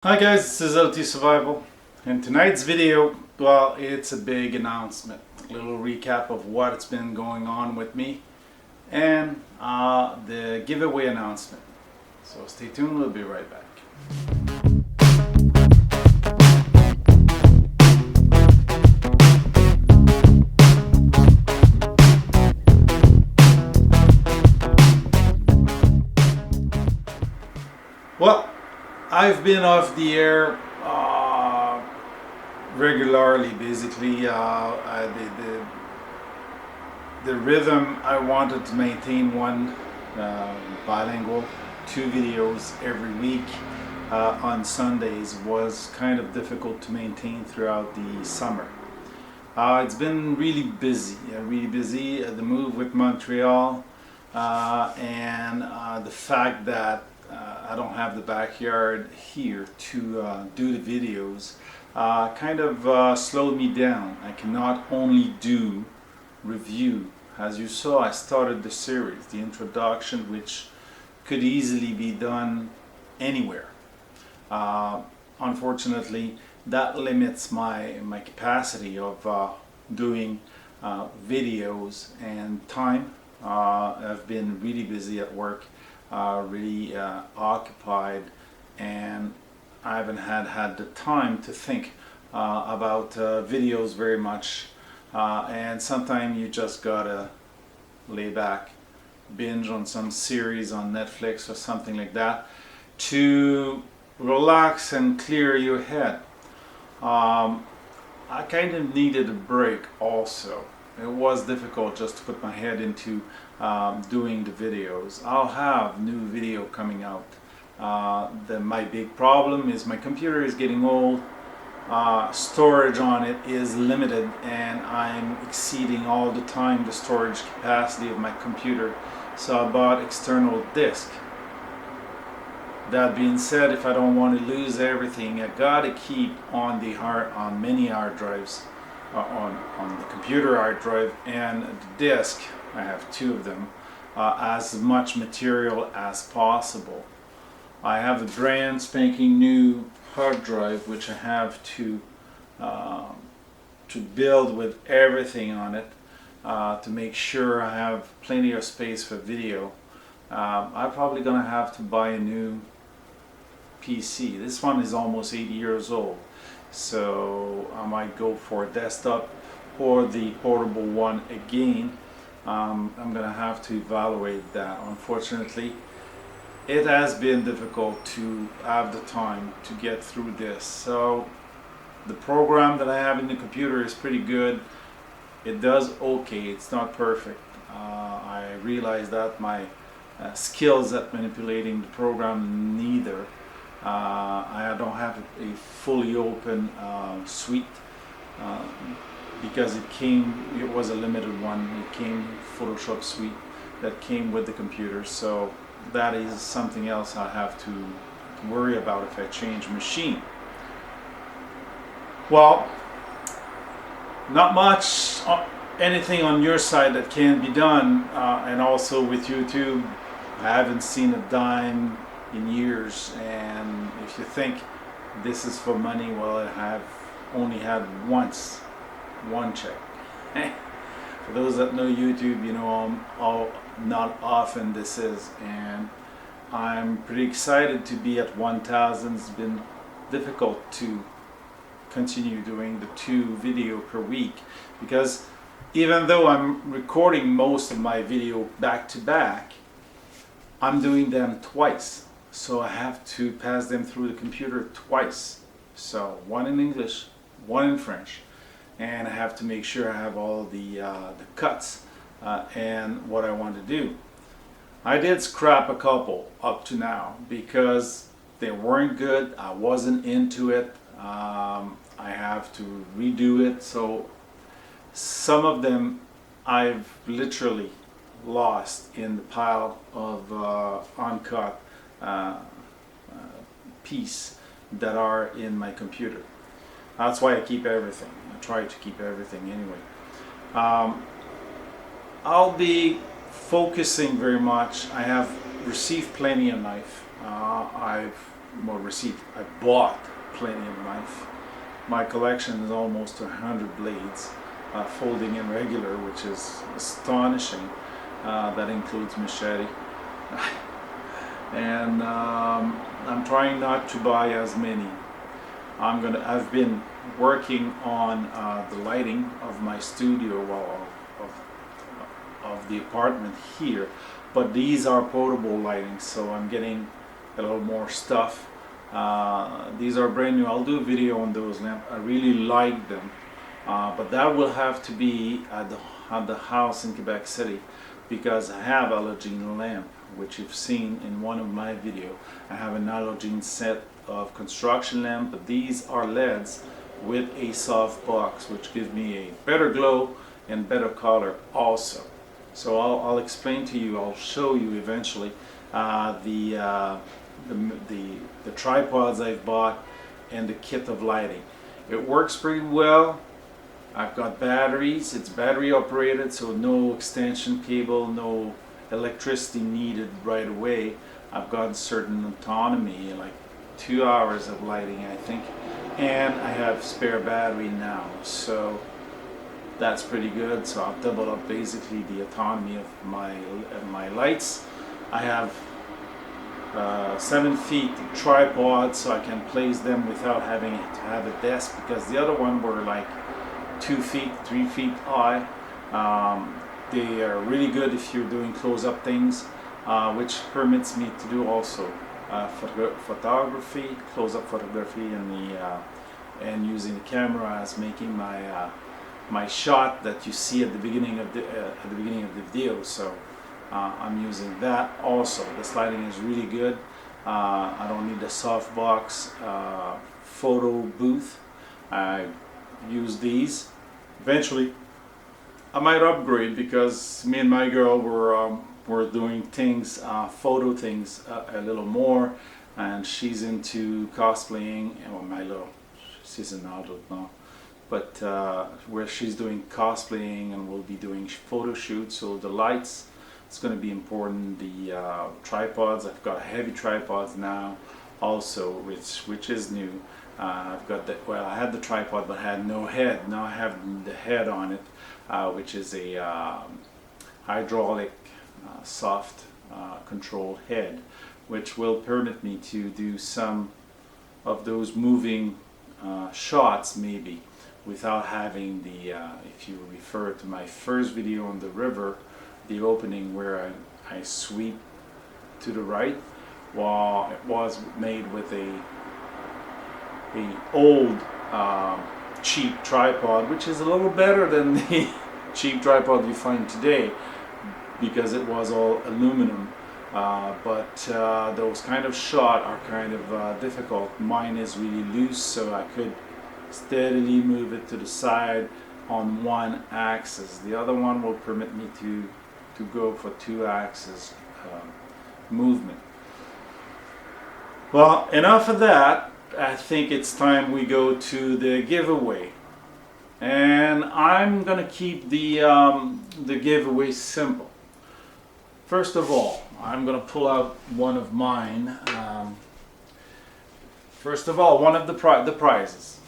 Hi guys, this is LT Survival, and tonight's video, well, it's a big announcement, a little recap of what's been going on with me, and the giveaway announcement. So stay tuned, we'll be right back. Well, I've been off the air regularly, basically. The rhythm I wanted to maintain one bilingual, 2 videos every week on Sundays was kind of difficult to maintain throughout the summer. It's been really busy, the move with Montreal, and the fact that I don't have the backyard here to do the videos kind of slowed me down. I cannot only do review. As you saw, I started the series, the introduction, which could easily be done anywhere. Unfortunately, that limits my capacity of doing videos and time. I've been really busy at work, really occupied, and I haven't had the time to think about videos very much, and sometimes you just gotta lay back, binge on some series on Netflix or something like that to relax and clear your head. I kind of needed a break also. It was difficult just to put my head into doing the videos. I'll have new video coming out. My big problem is my computer is getting old. Storage on it is limited, and I'm exceeding all the time the storage capacity of my computer. So I bought external disk. That being said, if I don't want to lose everything, I gotta keep on many hard drives, on the computer hard drive and the disk. I have 2 of them, as much material as possible. I have a brand spanking new hard drive which I have to build with everything on it, to make sure I have plenty of space for video. I'm probably gonna have to buy a new PC. This one is almost 80 years old, so I might go for a desktop or the portable one again. I'm gonna have to evaluate that. Unfortunately, it has been difficult to have the time to get through this. So the program that I have in the computer is pretty good. It does okay, it's not perfect. I realize that my skills at manipulating the program neither. I don't have a fully open suite, because it was a limited one. It came Photoshop suite that came with the computer, so that is something else I have to worry about if I change machine. Well, not much anything on your side that can be done, and also with YouTube, I haven't seen a dime in years, and if you think this is for money, well, I have only had one check. For those that know YouTube, you know how not often this is, and I'm pretty excited to be at 1,000. It's been difficult to continue doing the 2 video per week, because even though I'm recording most of my video back to back, I'm doing them twice. So I have to pass them through the computer twice. So one in English, one in French, and I have to make sure I have all the cuts and what I want to do. I did scrap a couple up to now because they weren't good. I wasn't into it. I have to redo it. So some of them I've literally lost in the pile of uncut piece that are in my computer. That's why I keep everything. I try to keep everything anyway. I'll be focusing very much. I have received plenty of knife. I've more receipt. I bought plenty of knife. My collection is almost 100 blades, folding in regular, which is astonishing. That includes machete. And I'm trying not to buy as many. I've been working on the lighting of my studio, of the apartment here, but these are portable lighting, so I'm getting a little more stuff. These are brand new. I'll do a video on those lamps. I really like them, but that will have to be at the house in Quebec City, because I have halogen lamp, which you've seen in one of my videos. I have an halogen set of construction lamp, but these are LEDs with a soft box, which gives me a better glow and better color also. So I'll explain to you, I'll show you eventually the tripods I've bought and the kit of lighting. It works pretty well. I've got batteries, it's battery operated, so no extension cable, no electricity needed right away. I've got certain autonomy, like 2 hours of lighting, I think, and I have spare battery now, so that's pretty good. So I've doubled up basically the autonomy of my lights. I have 7 feet tripod, so I can place them without having to have a desk, because the other one were like 2 feet, 3 feet high. They are really good if you're doing close-up things, which permits me to do also photography, close-up photography, and using the camera as making my shot that you see at the beginning of the video. So I'm using that also. This lighting is really good. I don't need a softbox photo booth. I use these. Eventually I might upgrade, because me and my girl were doing things, photo things a little more, and she's into cosplaying. And she's an adult now, but where she's doing cosplaying and we'll be doing photo shoots. So the lights, it's going to be important. The tripods, I've got heavy tripods now also, which is new. I've got I had the tripod but had no head. Now I have the head on it, which is a hydraulic soft control head, which will permit me to do some of those moving shots maybe without having the if you refer to my first video on the river, the opening where I sweep to the right, while it was made with a old cheap tripod, which is a little better than the cheap tripod you find today, because it was all aluminum. But those kind of shot are kind of difficult. Mine is really loose, so I could steadily move it to the side on one axis. The other one will permit me to go for 2 axis movement. Well, enough of that. I think it's time we go to the giveaway, and I'm gonna keep the giveaway simple. First of all, I'm gonna pull out one of mine. First of all, one of the prizes.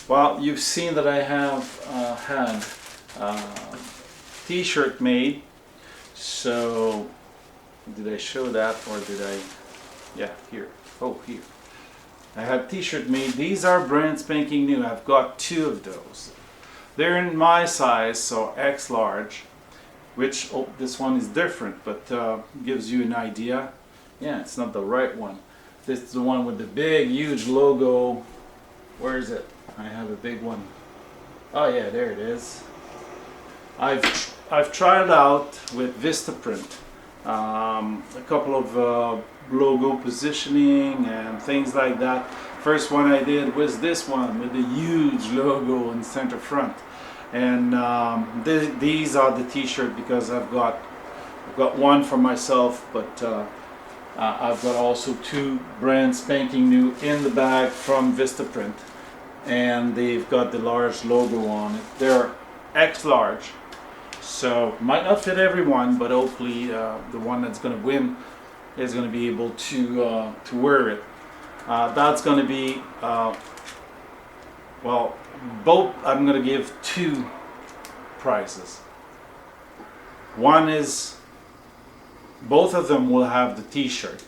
Well, you've seen that I have had t-shirt made. So did I show that, or did I? Yeah, here. Oh, here. I have t-shirt made. These are brand spanking new. I've got 2 of those. They're in my size, so X large, which, oh, this one is different, but gives you an idea. Yeah, it's not the right one. This is the one with the big, huge logo. Where is it? I have a big one. Oh yeah, there it is. I've tried out with Vistaprint a couple of logo positioning and things like that. First one I did was this one with a huge logo in center front, and these are the t-shirt, because I've got one for myself, but I've got also 2 brand spanking new in the bag from Vistaprint, and they've got the large logo on it. They're X large, so might not fit everyone, but hopefully the one that's going to win is going to be able to wear it. That's going to be, well, both, I'm going to give two prices. One is, both of them will have the t-shirt.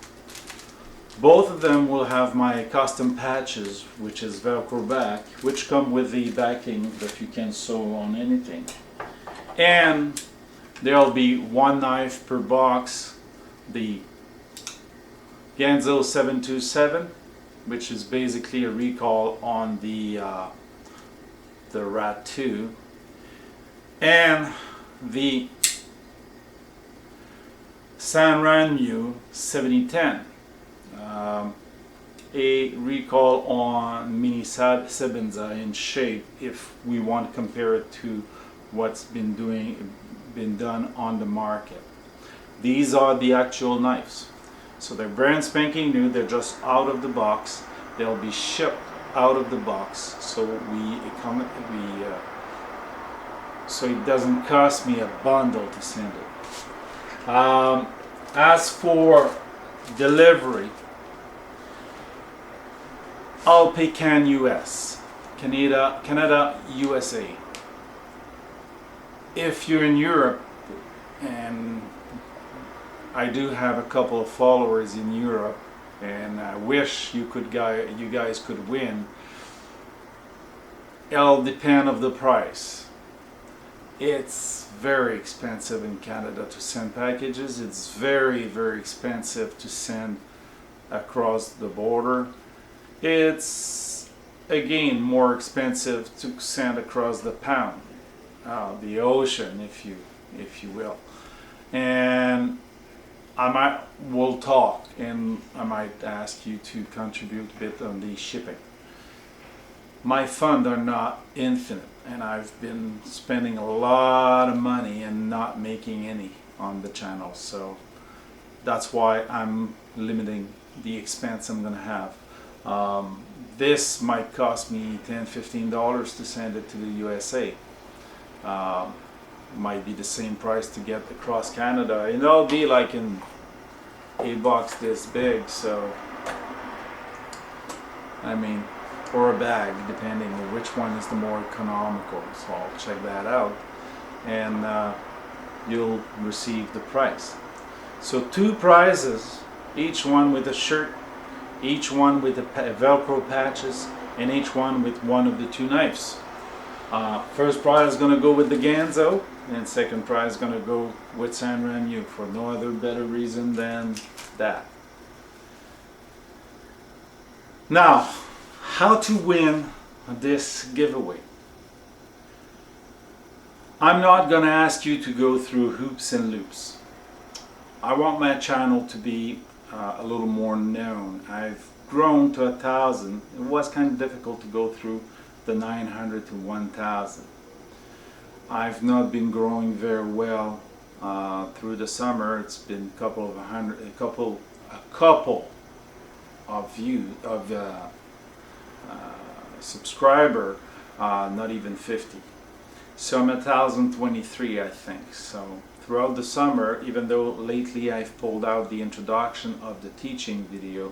Both of them will have my custom patches, which is Velcro back, which come with the backing that you can sew on anything. And there'll be one knife per box, the GAW 727, which is basically a recall on the Rat 2, and the Sanranmu 7010, a recall on Mini Sebenza in shape if we want to compare it to what's been done on the market. These are the actual knives. So they're brand spanking new, they're just out of the box. They'll be shipped out of the box, so so it doesn't cost me a bundle to send it. As for delivery, I'll pay Canada, USA. If you're in Europe, and I do have a couple of followers in Europe, and I wish you guys could win, it'll depend of the price. It's very expensive in Canada to send packages. It's very, very expensive to send across the border. It's again more expensive to send across the pound, the ocean, if you will. And we'll talk, and I might ask you to contribute a bit on the shipping. My funds are not infinite, and I've been spending a lot of money and not making any on the channel, so that's why I'm limiting the expense I'm going to have. This might cost me $10-15 to send it to the USA. Might be the same price to get across Canada, and it'll be like in a box this big, so I mean, or a bag, depending on which one is the more economical. So I'll check that out, and you'll receive the price. So two prizes, each one with a shirt, each one with the Velcro patches, and each one with one of the two knives. First prize is going to go with the GAW, and second prize is going to go with Sanranmu for no other better reason than that. Now, how to win this giveaway? I'm not going to ask you to go through hoops and loops. I want my channel to be a little more known. I've grown to 1,000. It was kind of difficult to go through the 900 to 1,000. I've not been growing very well through the summer. It's been a couple of subscriber, not even 50. So I'm at 1,023, I think. So throughout the summer, even though lately I've pulled out the introduction of the teaching video,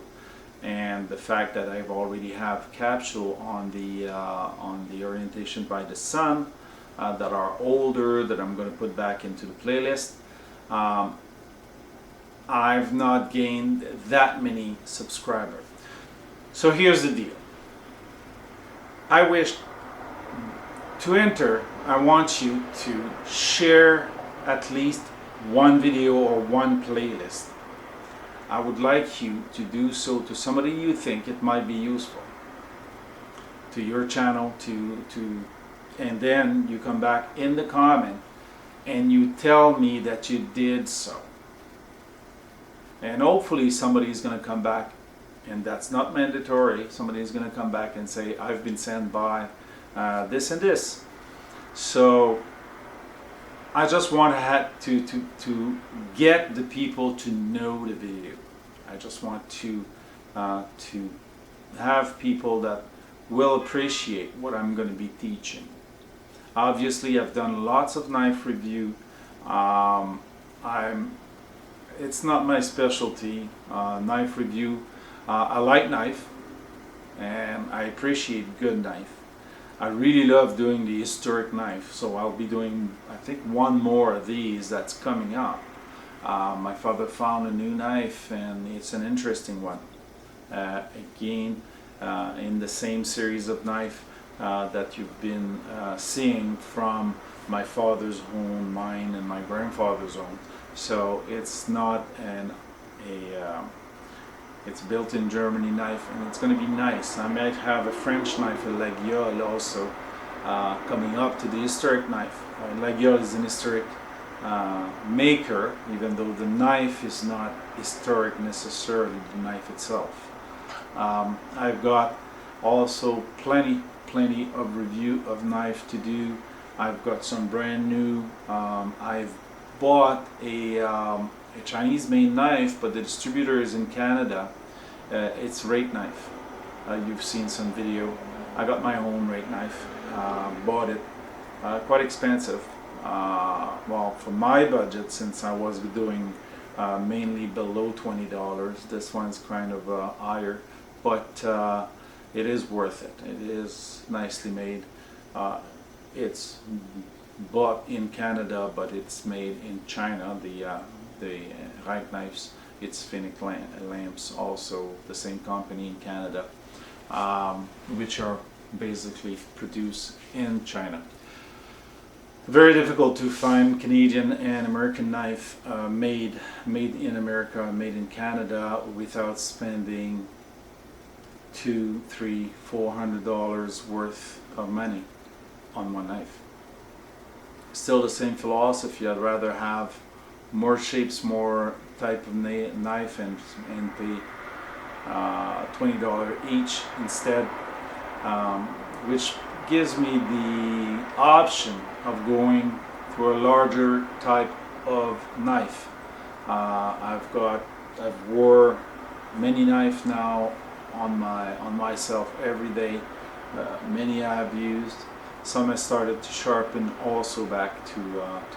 and the fact that I've already have capsule on the orientation by the sun that are older, that I'm going to put back into the playlist, I've not gained that many subscribers. So here's the deal. I wish to enter, I want you to share at least one video or one playlist. I would like you to do so to somebody you think it might be useful to your channel, and then you come back in the comment and you tell me that you did so. And hopefully somebody is going to come back, and that's not mandatory, somebody is going to come back and say, I've been sent by this and this. So I just want to get the people to know the video. I just want to have people that will appreciate what I'm going to be teaching. Obviously, I've done lots of knife review. It's not my specialty, knife review. I like knife, and I appreciate good knife. I really love doing the historic knife, so I'll be doing, I think, one more of these that's coming up. My father found a new knife, and it's an interesting one. Again, in the same series of knife that you've been seeing from my father's home, mine, and my grandfather's home. So it's not it's built in Germany knife, and it's going to be nice. I might have a French knife, a GAW, also coming up to the historic knife. GAW is an historic maker, even though the knife is not historic necessarily, the knife itself. I've got also plenty of review of knife to do. I've got some brand new. I've bought a Chinese made knife, but the distributor is in Canada. It's rake knife. You've seen some video. I got my own rake knife, bought it, quite expensive. Well, for my budget, since I was doing mainly below $20, this one's kind of higher, but it is worth it. It is nicely made. It's bought in Canada, but it's made in China. The rake knives, it's Phoenix lamps, also the same company in Canada, which are basically produced in China. Very difficult to find Canadian and American knife made in America, made in Canada, without spending $200, $300, $400 worth of money on one knife. Still the same philosophy. I'd rather have more shapes, more type of knife, and pay $20 each instead, which gives me the option of going for a larger type of knife. I've wore many knives now on myself every day. Many I've used. Some I started to sharpen also back to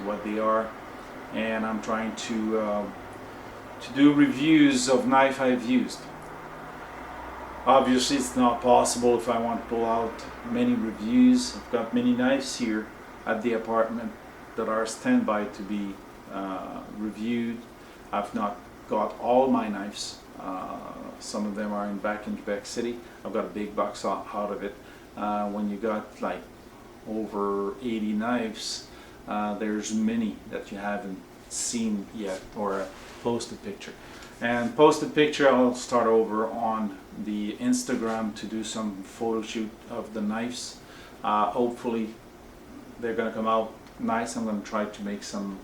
what they are, and I'm trying to do reviews of knife I've used. Obviously, it's not possible if I want to pull out many reviews. I've got many knives here at the apartment that are standby to be reviewed. I've not got all my knives. Some of them are back in Quebec City. I've got a big box out of it. When you got like over 80 knives, there's many that you haven't seen yet or posted picture. And posted picture, I'll start over on the Instagram to do some photo shoot of the knives. Hopefully they're gonna come out nice. I'm gonna try to make some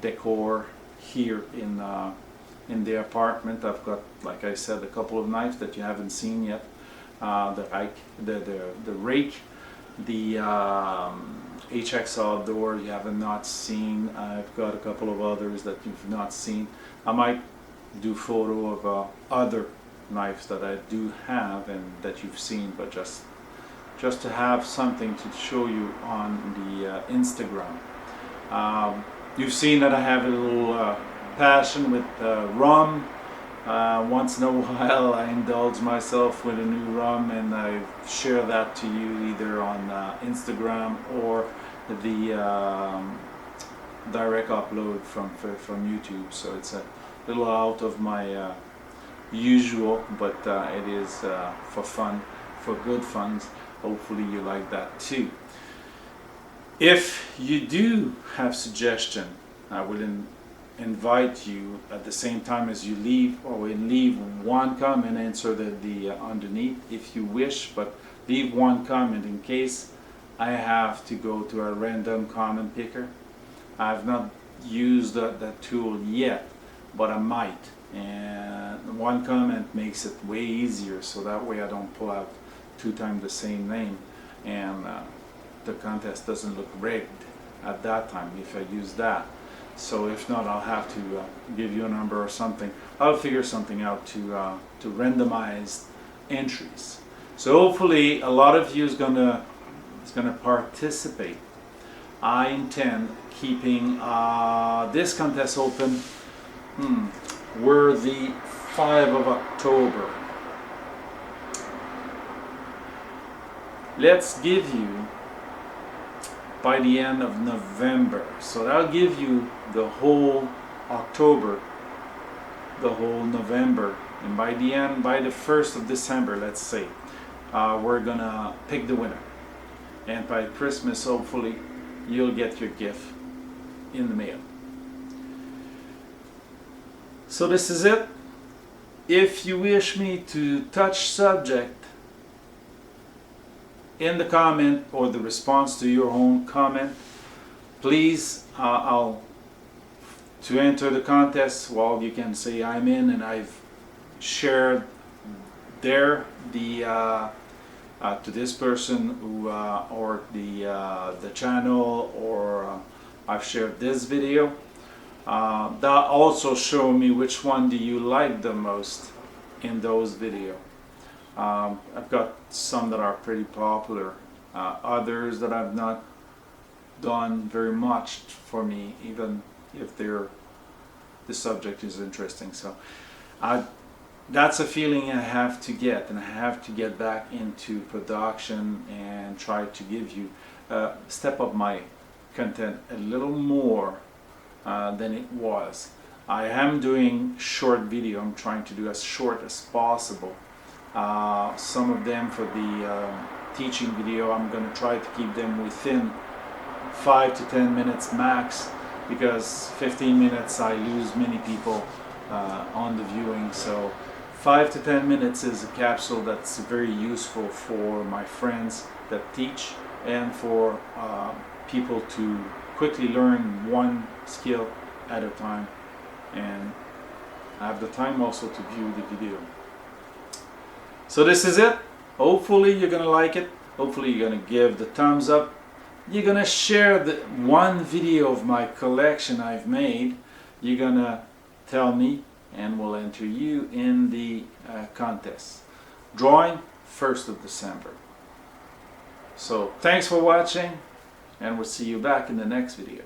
decor here in the apartment. I've got, like I said, a couple of knives that you haven't seen yet. The rake, the HX Outdoor you haven't not seen. I've got a couple of others that you've not seen. I might do photo of other knives that I do have and that you've seen, but just to have something to show you on the Instagram. You've seen that I have a little passion with rum. Once in a while I indulge myself with a new rum, and I share that to you either on Instagram or the direct upload from YouTube. So it's a little out of my usual, but it is for fun, for good fun. Hopefully you like that too. If you do have suggestion, I will invite you at the same time as you leave, or leave one comment, answer the underneath if you wish, but leave one comment in case I have to go to a random comment picker. I've not used that tool yet, but I might, and one comment makes it way easier, so that way I don't pull out 2 times the same name, and the contest doesn't look rigged at that time if I use that. So if not, I'll have to give you a number or something. I'll figure something out to randomize entries. So hopefully a lot of you is gonna participate. I intend keeping this contest open. We're the 5 of October. let's give you by the end of November. So that'll give you the whole October, the whole November, and by the 1st of December, let's say, we're gonna pick the winner. And by Christmas, hopefully, you'll get your gift in the mail. So this is it. If you wish me to touch subject in the comment or the response to your own comment, please, to enter the contest, well, you can say I'm in, and I've shared there to this person who or the channel, or I've shared this video. That also show me which one do you like the most in those videos. I've got some that are pretty popular, others that I've not done very much for me, even if the subject is interesting. So that's a feeling I have to get, and I have to get back into production and try to give you step up my content a little more than it was. I am doing short video. I'm trying to do as short as possible. Some of them for the teaching video, I'm going to try to keep them within 5 to 10 minutes max, because 15 minutes I lose many people on the viewing. So 5 to 10 minutes is a capsule that's very useful for my friends that teach, and for people to quickly learn one skill at a time, and have the time also to view the video. So this is it. Hopefully you're gonna like it. Hopefully you're gonna give the thumbs up. You're gonna share the one video of my collection I've made. You're gonna tell me, and we'll enter you in the contest. Drawing 1st of December. So thanks for watching, and we'll see you back in the next video.